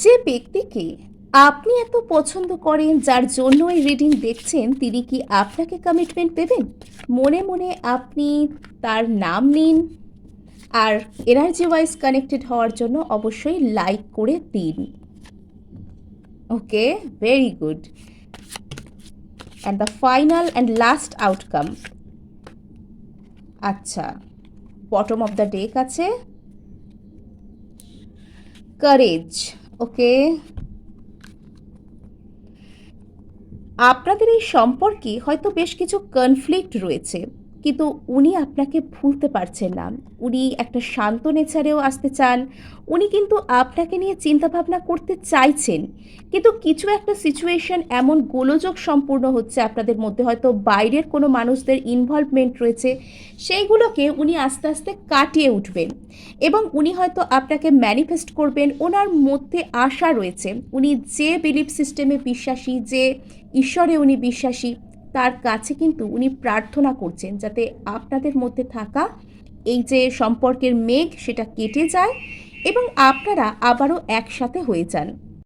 যে ব্যক্তিকে আপনি এত পছন্দ করেন, যার জন্য এই রিডিং দেখছেন, তিনি কি আপনাকে কমিটমেন্ট দেবেন? মনে মনে আপনি তার নাম নিন, আর এনার্জি ওয়াইজ কানেক্টেড হওয়ার জন্য অবশ্যই লাইক করে দিন। Okay, very good. And the final and last outcome. আচ্ছা, বটম অফ দ্য ডেক আছে কারেজ। ওকে, আপনাদের এই সম্পর্কে হয়তো বেশ কিছু কনফ্লিক্ট রয়েছে, কিন্তু উনি আপনাকে ভুলতে পারছেন না। উনি একটা শান্ত নেচারেও আসতে চান। উনি কিন্তু আপনাকে নিয়ে চিন্তাভাবনা করতে চাইছেন, কিন্তু কিছু একটা সিচুয়েশন এমন গোলযোগ সম্পূর্ণ হচ্ছে আপনাদের মধ্যে, হয়তো বাইরের কোনো মানুষদের ইনভলভমেন্ট রয়েছে, সেইগুলোকে উনি আস্তে আস্তে কাটিয়ে উঠবেন এবং উনি হয়তো আপনাকে ম্যানিফেস্ট করবেন। ওনার মধ্যে আশা রয়েছে, উনি যে বিলিফ সিস্টেমে বিশ্বাসী, যে ঈশ্বরে উনি বিশ্বাসী, তার কাছে কিন্তু উনি প্রার্থনা করছেন যাতে আপনাদের মধ্যে থাকা এই যে সম্পর্কের মেঘ সেটা কেটে যায় এবং আপনারা আবারও একসাথে হয়ে যান।